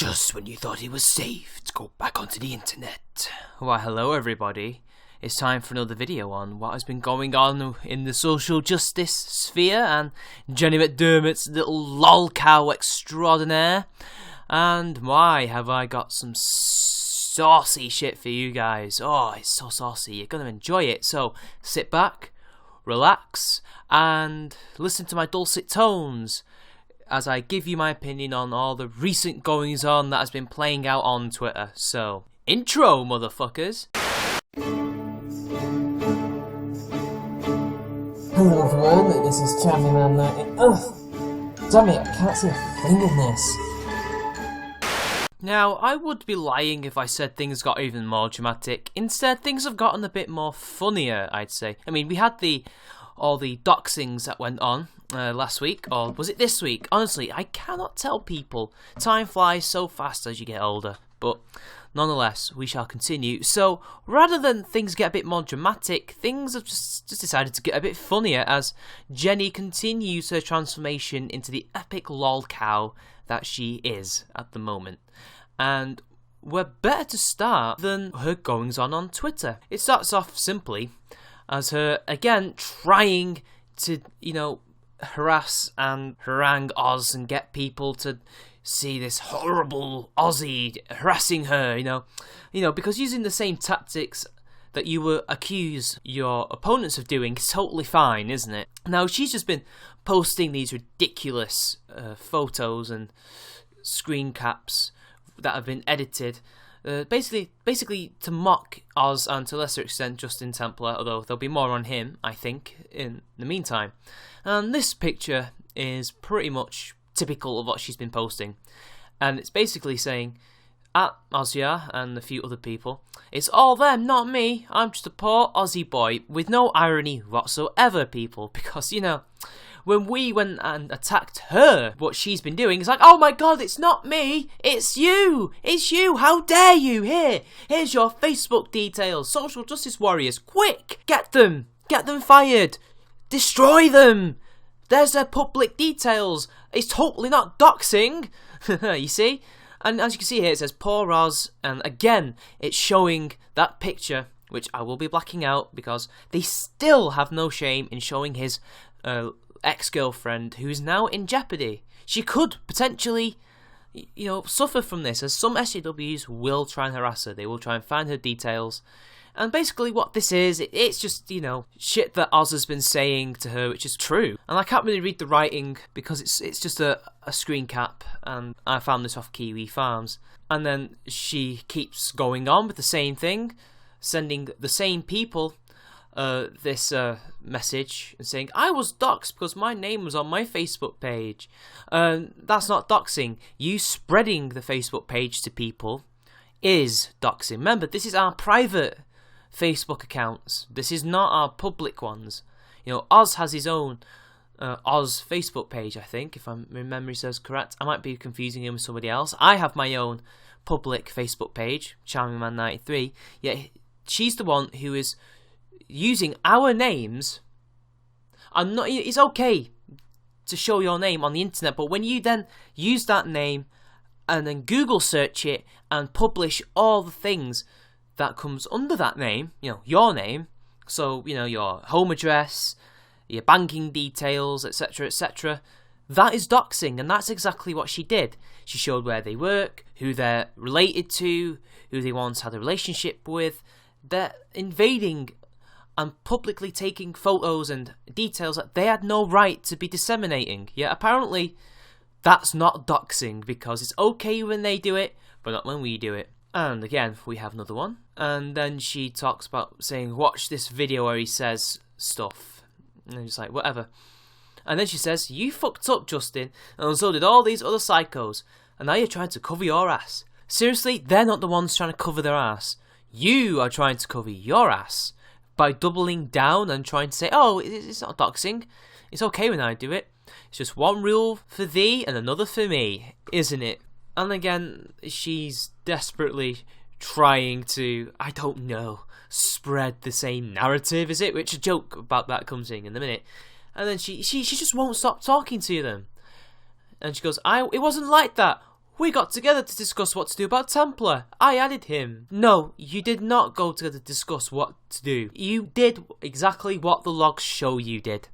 Just when you thought it was safe to go back onto the internet. Why, hello everybody. It's time for another video on what has been going on in the social justice sphere and Jenny McDermott's little lolcow extraordinaire. And why have I got some saucy shit for you guys. Oh, it's so saucy. You're going to enjoy it. So sit back, relax, and listen to my dulcet tones as I give you my opinion on all the recent goings on that has been playing out on Twitter. So, intro, motherfuckers. Hello everyone, this is McDermott. Ugh! Damn it, I can't see a thing in this. Now, I would be lying if I said things got even more dramatic. Instead, things have gotten a bit more funnier, I'd say. I mean, we had all the doxings that went on last week, or was it this week? Honestly, I cannot tell people. Time flies so fast as you get older. But nonetheless, we shall continue. So, rather than things get a bit more dramatic, things have just decided to get a bit funnier as Jenny continues her transformation into the epic lolcow that she is at the moment. And we're better to start than her goings-on on Twitter. It starts off simply as her, again, trying to, harass and harangue Oz and get people to see this horrible Aussie harassing her, because using the same tactics that you were accused your opponents of doing is totally fine, isn't it? Now, she's just been posting these ridiculous photos and screen caps that have been edited, basically to mock Oz and to a lesser extent Justin Templar, although there'll be more on him, I think, in the meantime. And this picture is pretty much typical of what she's been posting, and it's basically saying, at Ozia and a few other people, it's all them, not me, I'm just a poor Aussie boy, with no irony whatsoever, people, because, when we went and attacked her, what she's been doing is like, oh my god, it's not me, it's you, how dare you, here's your Facebook details, social justice warriors, quick, get them fired, destroy them, there's their public details, it's totally not doxing, you see? And as you can see here, it says poor Oz, and again, it's showing that picture, which I will be blacking out because they still have no shame in showing his ex-girlfriend who is now in jeopardy. She could potentially, suffer from this, as some SJWs will try and harass her. They will try and find her details. And basically what this is, it's just, shit that Oz has been saying to her, which is true. And I can't really read the writing because it's just a screen cap, and I found this off Kiwi Farms. And then she keeps going on with the same thing, sending the same people this message and saying, I was doxxed because my name was on my Facebook page. That's not doxing. You spreading the Facebook page to people is doxing. Remember, this is our private Facebook accounts. This is not our public ones. Oz has his own Oz Facebook page, I think, if my memory serves correct. I might be confusing him with somebody else. I have my own public Facebook page, CharmingMan93. Yet she's the one who is using our names. It's okay to show your name on the internet, but when you then use that name and then Google search it and publish all the things that comes under that name, your name, so, your home address, your banking details, etc., etc., that is doxing, and that's exactly what she did. She showed where they work, who they're related to, who they once had a relationship with. They're invading and publicly taking photos and details that they had no right to be disseminating. Yet apparently that's not doxing, because it's okay when they do it, but not when we do it. And again, we have another one. And then she talks about saying, watch this video where he says stuff. And I'm just like, whatever. And then she says, you fucked up, Justin, and so did all these other psychos. And now you're trying to cover your ass. Seriously, they're not the ones trying to cover their ass. You are trying to cover your ass by doubling down and trying to say, oh, it's not doxing. It's okay when I do it. It's just one rule for thee and another for me, isn't it? And again, she's desperately trying to, I don't know, spread the same narrative, is it? Which a joke about that comes in a minute. And then she just won't stop talking to them. And she goes, it wasn't like that. We got together to discuss what to do about Templar. I added him. No, you did not go together to discuss what to do. You did exactly what the logs show you did.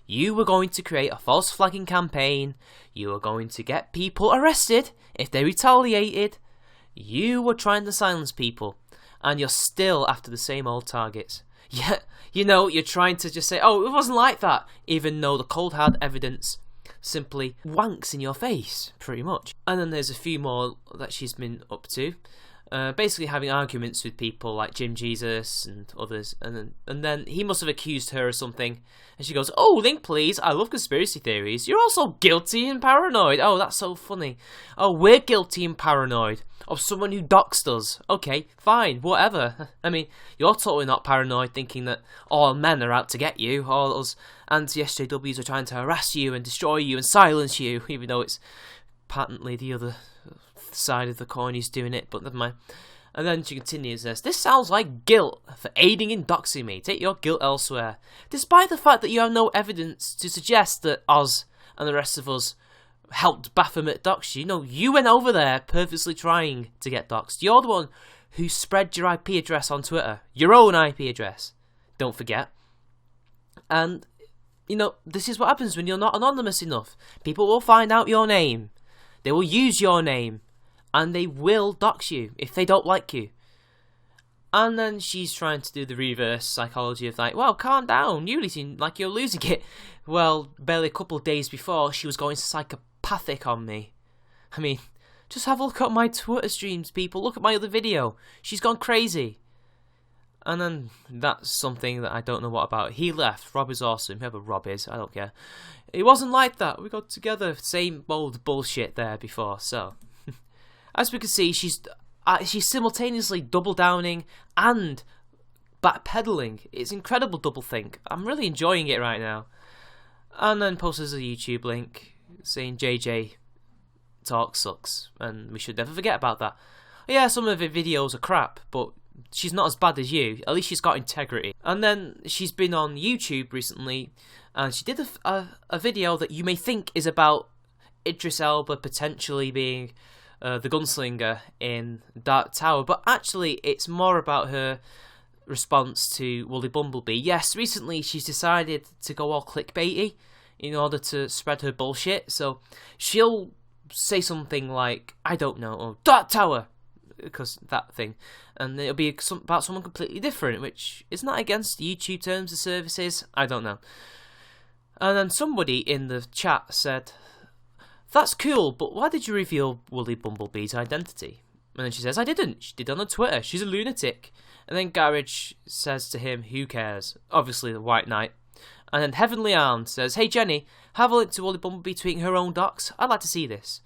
You were going to create a false flagging campaign. You were going to get people arrested if they retaliated. You were trying to silence people. And you're still after the same old targets. Yeah, you know, you're trying to just say, oh, it wasn't like that. Even though the cold hard evidence simply wanks in your face, pretty much. And then there's a few more that she's been up to. Basically having arguments with people like Jim Jesus and others, and then he must have accused her of something, and she goes, "Oh, link please, I love conspiracy theories. You're also guilty and paranoid." Oh, that's so funny. Oh, we're guilty and paranoid of someone who doxed us. Okay, fine, whatever. I mean, you're totally not paranoid thinking that all men are out to get you, all us anti-SJWs are trying to harass you and destroy you and silence you, even though it's patently the other side of the coin who's doing it, but never mind. And then she continues this sounds like guilt for aiding in doxing me. Take your guilt elsewhere. Despite the fact that you have no evidence to suggest that Oz and the rest of us helped Baphomet dox you. No, you went over there purposely trying to get doxed. You're the one who spread your IP address on Twitter. Your own IP address. Don't forget. And, you know, this is what happens when you're not anonymous enough. People will find out your name. They will use your name. And they will dox you if they don't like you. And then she's trying to do the reverse psychology of like, well, calm down, you seem like you're losing it. Well, barely a couple of days before, she was going psychopathic on me. I mean, just have a look at my Twitter streams, people. Look at my other video. She's gone crazy. And then that's something that I don't know what about. He left. Rob is awesome. Whoever Rob is, I don't care. It wasn't like that. We got together. Same old bullshit there before, so... As we can see, she's simultaneously double downing and backpedaling. It's incredible doublethink. I'm really enjoying it right now. And then posts a YouTube link saying JJ talk sucks, and we should never forget about that. Yeah, some of her videos are crap, but she's not as bad as you. At least she's got integrity. And then she's been on YouTube recently, and she did a video that you may think is about Idris Elba potentially being the gunslinger in Dark Tower, but actually it's more about her response to Wooly Bumblebee. Yes, recently she's decided to go all clickbaity in order to spread her bullshit, so she'll say something like, I don't know, or Dark Tower, because that thing, and it'll be about someone completely different, which is not against YouTube terms of services, I don't know. And then somebody in the chat said, that's cool, but why did you reveal Wooly Bumblebee's identity? And then she says, I didn't. She did it on Twitter. She's a lunatic. And then Garage says to him, who cares? Obviously the White Knight. And then Heavenly Arm says, hey Jenny, have a link to Wooly Bumblebee tweeting her own docs. I'd like to see this.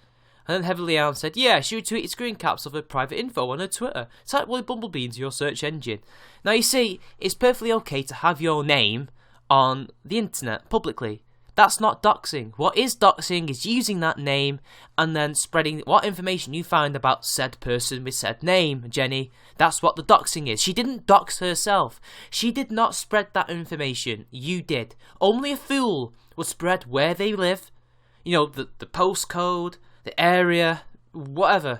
And then Heavenly Arm said, yeah, she retweeted screen caps of her private info on her Twitter. Type Wooly Bumblebee into your search engine. Now you see, it's perfectly okay to have your name on the internet publicly. That's not doxing. What is doxing is using that name and then spreading what information you find about said person with said name, Jenny. That's what the doxing is. She didn't dox herself. She did not spread that information. You did. Only a fool would spread where they live. You know, the postcode, the area, whatever.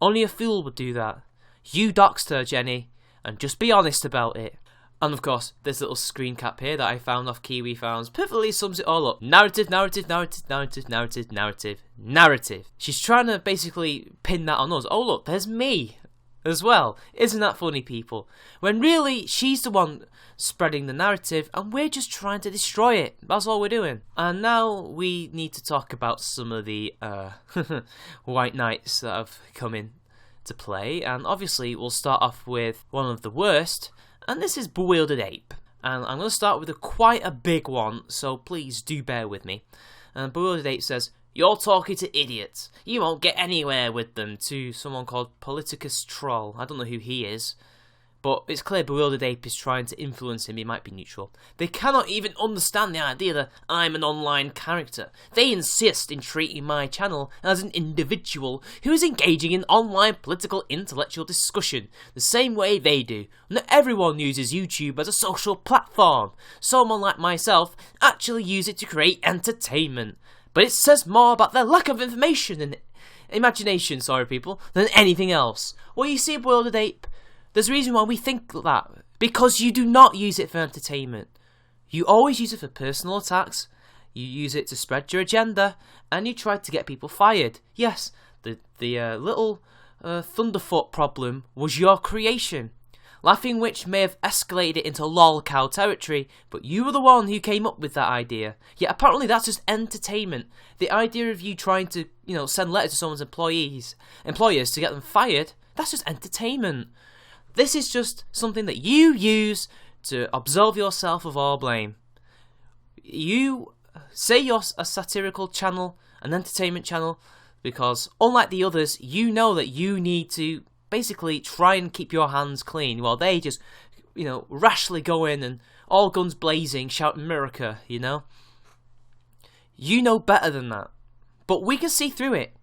Only a fool would do that. You doxed her, Jenny, and just be honest about it. And of course, this little screen cap here that I found off Kiwi Founds perfectly sums it all up. Narrative, narrative, narrative, narrative, narrative, narrative, narrative. She's trying to basically pin that on us. Oh look, there's me as well. Isn't that funny, people? When really, she's the one spreading the narrative and we're just trying to destroy it. That's all we're doing. And now we need to talk about some of the White Knights that have come in to play. And obviously, we'll start off with one of the worst. And this is Bewildered Ape, and I'm going to start with quite a big one, so please do bear with me. And Bewildered Ape says, you're talking to idiots. You won't get anywhere with them, to someone called Politicus Troll. I don't know who he is, but it's clear Bewildered Ape is trying to influence him. He might be neutral. They cannot even understand the idea that I'm an online character. They insist in treating my channel as an individual who is engaging in online political intellectual discussion the same way they do. Not everyone uses YouTube as a social platform. Someone like myself actually use it to create entertainment. But it says more about their lack of information imagination, sorry people, than anything else. Well, you see, Bewildered Ape, there's a reason why we think that. Because you do not use it for entertainment. You always use it for personal attacks. You use it to spread your agenda, and you try to get people fired. Yes, the little Thunderfoot problem was your creation. Laughing Witch may have escalated it into lol cow territory, but you were the one who came up with that idea. Yet apparently that's just entertainment. The idea of you trying to, send letters to someone's employers to get them fired, that's just entertainment. This is just something that you use to absolve yourself of all blame. You say you're a satirical channel, an entertainment channel, because unlike the others, you know that you need to basically try and keep your hands clean while they just, rashly go in and all guns blazing, shout America, You know better than that. But we can see through it.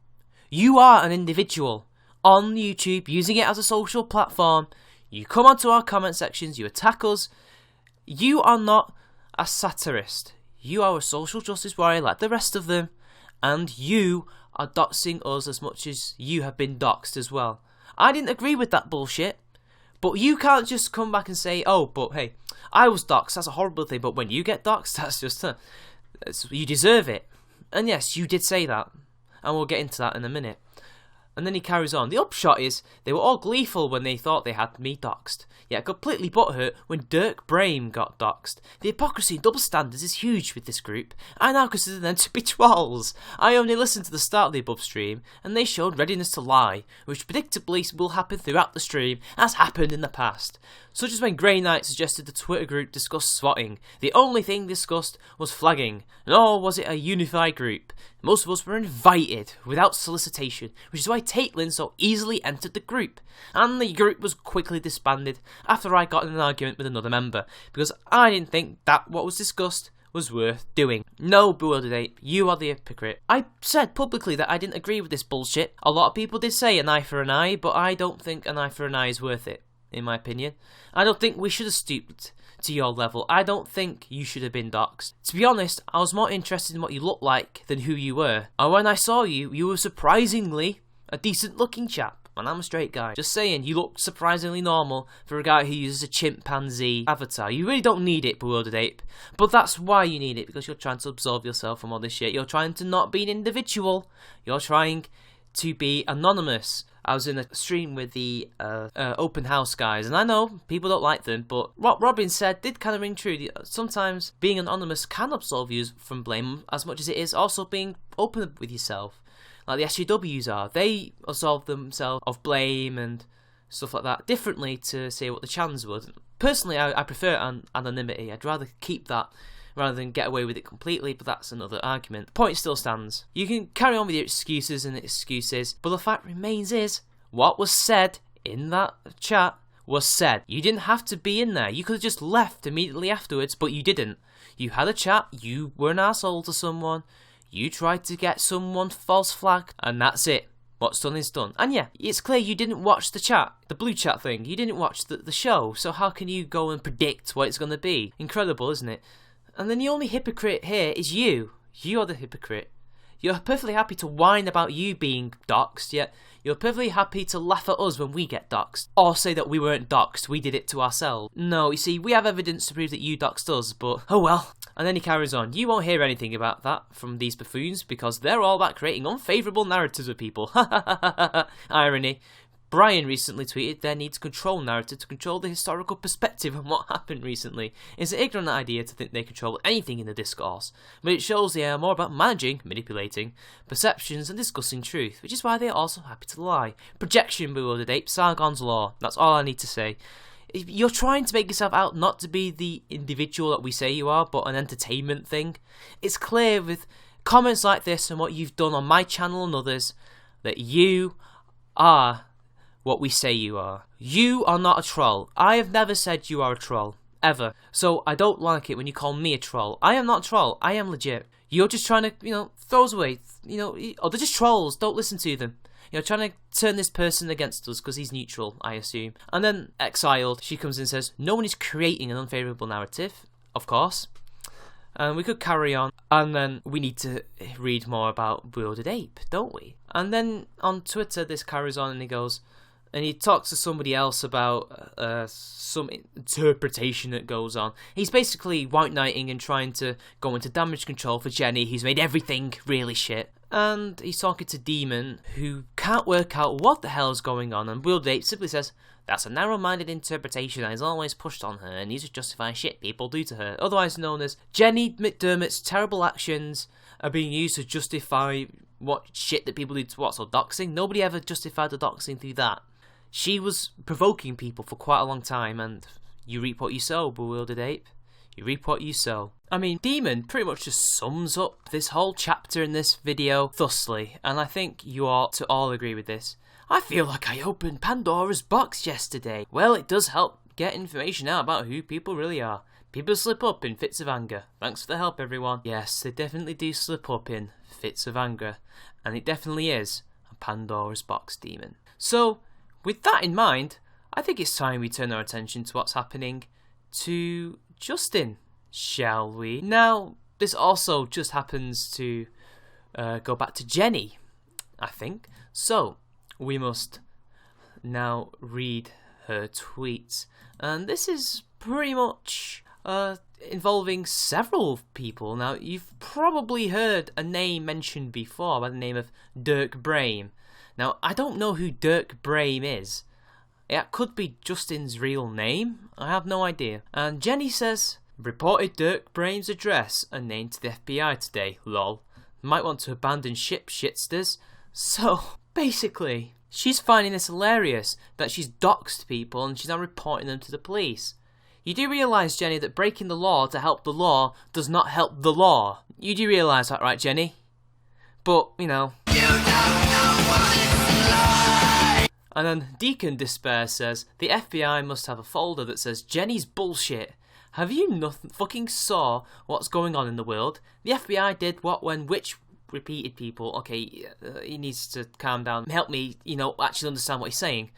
You are an individual on YouTube, using it as a social platform. You come onto our comment sections, you attack us. You are not a satirist. You are a social justice warrior like the rest of them. And you are doxing us as much as you have been doxed as well. I didn't agree with that bullshit. But you can't just come back and say, oh, but hey, I was doxed, that's a horrible thing. But when you get doxed, that's just, you deserve it. And yes, you did say that. And we'll get into that in a minute. And then he carries on. The upshot is, they were all gleeful when they thought they had me doxed, yet completely butthurt when Dirk Brame got doxed. The hypocrisy and double standards is huge with this group. I now consider them to be trolls. I only listened to the start of the above stream, and they showed readiness to lie, which predictably will happen throughout the stream, as happened in the past. Such as when Grey Knight suggested the Twitter group discuss swatting. The only thing discussed was flagging, nor was it a unified group. Most of us were invited without solicitation, which is why Taitlin so easily entered the group. And the group was quickly disbanded after I got in an argument with another member, because I didn't think that what was discussed was worth doing. No, Bewildered Ape, you are the hypocrite. I said publicly that I didn't agree with this bullshit. A lot of people did say an eye for an eye, but I don't think an eye for an eye is worth it, in my opinion. I don't think we should have stooped to your level. I don't think you should have been doxed. To be honest, I was more interested in what you looked like than who you were. And when I saw you, you were surprisingly a decent looking chap. And I'm a straight guy. Just saying, you look surprisingly normal for a guy who uses a chimpanzee avatar. You really don't need it, Bewildered Ape. But that's why you need it, because you're trying to absolve yourself from all this shit. You're trying to not be an individual. You're trying to be anonymous. I was in a stream with the open house guys, and I know people don't like them, but what Robin said did kind of ring true. Sometimes being anonymous can absolve you from blame as much as it is also being open with yourself. Like the SJWs are. They absolve themselves of blame and stuff like that differently to say what the Chans would. Personally, I prefer anonymity. I'd rather keep that rather than get away with it completely, but that's another argument. The point still stands. You can carry on with your excuses, but the fact remains is, what was said in that chat was said. You didn't have to be in there. You could have just left immediately afterwards, but you didn't. You had a chat, you were an asshole to someone, you tried to get someone false flagged, and that's it. What's done is done. And yeah, it's clear you didn't watch the chat, the blue chat thing. You didn't watch the show, so how can you go and predict what it's going to be? Incredible, isn't it? And then the only hypocrite here is you. You are the hypocrite. You're perfectly happy to whine about you being doxed, yet you're perfectly happy to laugh at us when we get doxed. Or say that we weren't doxed, we did it to ourselves. No, you see, we have evidence to prove that you doxed us, but oh well. And then he carries on. You won't hear anything about that from these buffoons, because they're all about creating unfavourable narratives of people. Ha ha ha ha ha. Irony. Brian recently tweeted there needs control narrative to control the historical perspective on what happened recently. It's an ignorant idea to think they control anything in the discourse, but it shows they are more about managing, manipulating, perceptions and discussing truth, which is why they are also happy to lie. Projection, Bewildered Ape, Sargon's Law. That's all I need to say. You're trying to make yourself out not to be the individual that we say you are, but an entertainment thing. It's clear with comments like this and what you've done on my channel and others that you are what we say you are. You are not a troll. I have never said you are a troll. Ever. So I don't like it when you call me a troll. I am not a troll. I am legit. You're just trying to, throw us away. Oh, they're just trolls. Don't listen to them. You're trying to turn this person against us because he's neutral, I assume. And then Exiled, she comes in and says, no one is creating an unfavourable narrative. Of course. And we could carry on. And then we need to read more about Bewildered Ape, don't we? And then on Twitter, this carries on and he goes, and he talks to somebody else about some interpretation that goes on. He's basically white knighting and trying to go into damage control for Jenny, who's made everything really shit. And he's talking to Demon, who can't work out what the hell is going on, and Will Date simply says, that's a narrow-minded interpretation that is always pushed on her, and these are justifying shit people do to her. Otherwise known as Jenny McDermott's terrible actions are being used to justify what shit that people do to what, so doxing? Nobody ever justified the doxing through that. She was provoking people for quite a long time, and you reap what you sow, bewildered ape. You reap what you sow. I mean, Demon pretty much just sums up this whole chapter in this video thusly, and I think you ought to all agree with this. I feel like I opened Pandora's box yesterday. Well, it does help get information out about who people really are. People slip up in fits of anger. Thanks for the help, everyone. Yes, they definitely do slip up in fits of anger, and it definitely is a Pandora's box, Demon. So, with that in mind, I think it's time we turn our attention to what's happening to Justin, shall we? Now, this also just happens to go back to Jenny, I think. So, we must now read her tweets. And this is pretty much involving several people. Now, you've probably heard a name mentioned before by the name of Dirk Brame. Now, I don't know who Dirk Brame is. It could be Justin's real name. I have no idea. And Jenny says, reported Dirk Brame's address and name to the FBI today, lol. Might want to abandon ship, shitsters. So, basically, she's finding this hilarious that she's doxed people and she's now reporting them to the police. You do realise, Jenny, that breaking the law to help the law does not help the law. You do realise that, right, Jenny? But, you know. You don't know what it's like. And then Deacon Despair says, the FBI must have a folder that says Jenny's bullshit. Have you nothing fucking saw what's going on in the world? The FBI did what when which repeated people. Okay, he needs to calm down. Help me, actually understand what he's saying.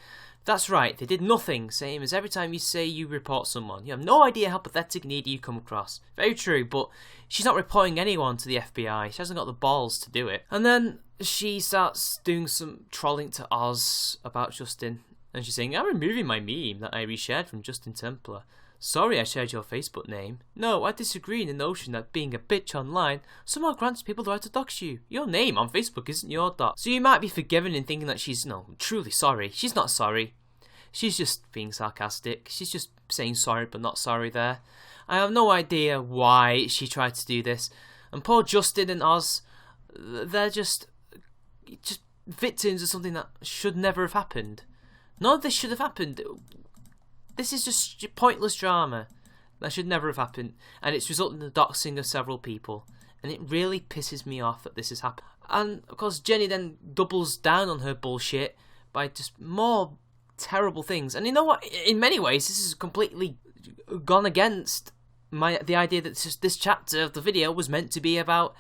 That's right, they did nothing, same as every time you say you report someone. You have no idea how pathetic and needy you come across. Very true, but she's not reporting anyone to the FBI. She hasn't got the balls to do it. And then she starts doing some trolling to Oz about Justin. And she's saying, I'm removing my meme that I reshared from Justin Templar. Sorry I shared your Facebook name. No, I disagree in the notion that being a bitch online somehow grants people the right to dox you. Your name on Facebook isn't your dox. So you might be forgiven in thinking that she's, truly sorry. She's not sorry. She's just being sarcastic. She's just saying sorry but not sorry there. I have no idea why she tried to do this. And poor Justin and Oz, they're just victims of something that should never have happened. None of this should have happened. This is just pointless drama that should never have happened, and it's resulted in the doxing of several people, and it really pisses me off that this has happened. And of course Jenny then doubles down on her bullshit by just more terrible things. And you know what, in many ways this is completely gone against the idea that this chapter of the video was meant to be about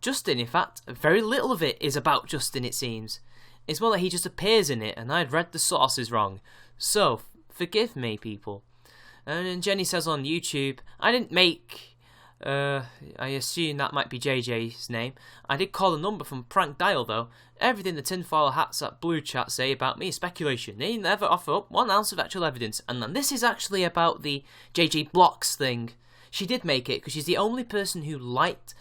Justin. In fact, very little of it is about Justin, it seems. It's more that he just appears in it, and I'd read the sources wrong. So, forgive me, people. And then Jenny says on YouTube, I didn't make, I assume that might be JJ's name. I did call a number from Prank Dial, though. Everything the tinfoil hats at Blue Chat say about me is speculation. They never offer up 1 ounce of actual evidence. And then this is actually about the JJ Blocks thing. She did make it, because she's the only person who liked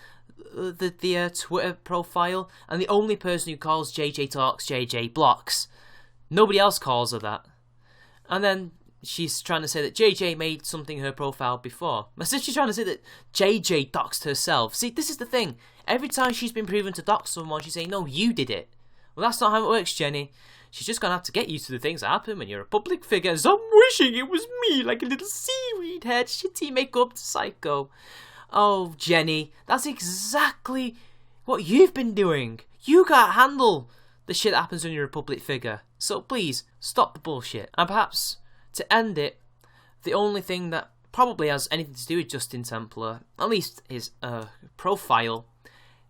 the Twitter profile, and the only person who calls JJ Talks JJ Blocks. Nobody else calls her that. And then she's trying to say that JJ made something her profile before. As if she's trying to say that JJ doxed herself. See, this is the thing. Every time she's been proven to dox someone, she's saying, no, you did it. Well, that's not how it works, Jenny. She's just going to have to get used to the things that happen when you're a public figure. So I'm wishing it was me, like a little seaweed head, shitty makeup psycho. Oh, Jenny, that's exactly what you've been doing. You can't handle the shit that happens when you're a public figure. So please, stop the bullshit. And perhaps, to end it, the only thing that probably has anything to do with Justin Templar, at least his profile,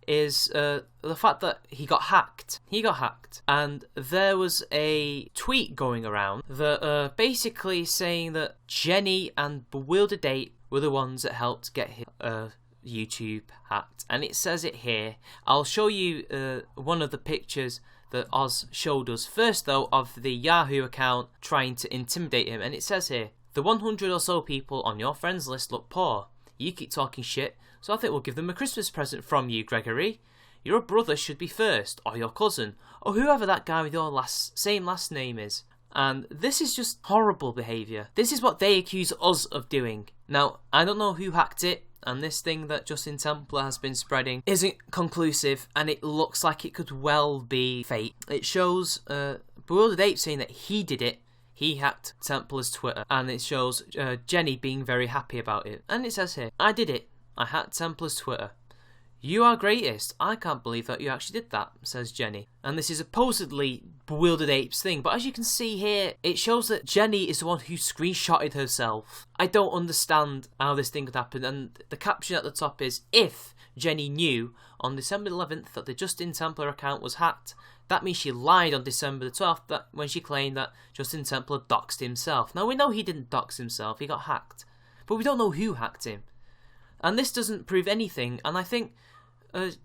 is the fact that he got hacked. He got hacked. And there was a tweet going around that basically saying that Jenny and Bewildered Ape were the ones that helped get him YouTube hacked, and it says it here. I'll show you one of the pictures that Oz showed us first, though, of the Yahoo account trying to intimidate him, and it says here, the 100 or so people on your friends list look poor. You keep talking shit, so I think we'll give them a Christmas present from you, Gregory. Your brother should be first, or your cousin, or whoever that guy with your same last name is. And this is just horrible behaviour. This is what they accuse us of doing. Now, I don't know who hacked it, and this thing that Justin Templar has been spreading isn't conclusive, and it looks like it could well be fake. It shows Bewildered Ape saying that he did it. He hacked Templar's Twitter, and it shows Jenny being very happy about it. And it says here, I did it. I hacked Templar's Twitter. You are greatest. I can't believe that you actually did that, says Jenny. And this is supposedly Bewildered Ape's thing, but as you can see here, it shows that Jenny is the one who screenshotted herself. I don't understand how this thing could happen, and the caption at the top is, if Jenny knew on December 11th that the Justin Templar account was hacked, that means she lied on December the 12th when she claimed that Justin Templar doxed himself. Now we know he didn't dox himself, he got hacked, but we don't know who hacked him. And this doesn't prove anything, and I think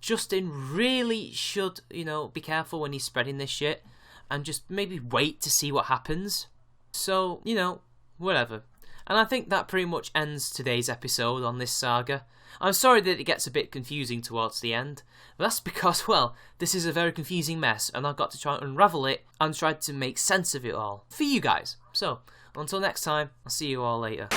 Justin really should, be careful when he's spreading this shit and just maybe wait to see what happens. So, whatever. And I think that pretty much ends today's episode on this saga. I'm sorry that it gets a bit confusing towards the end, but that's because, well, this is a very confusing mess and I've got to try and unravel it and try to make sense of it all for you guys. So, until next time, I'll see you all later.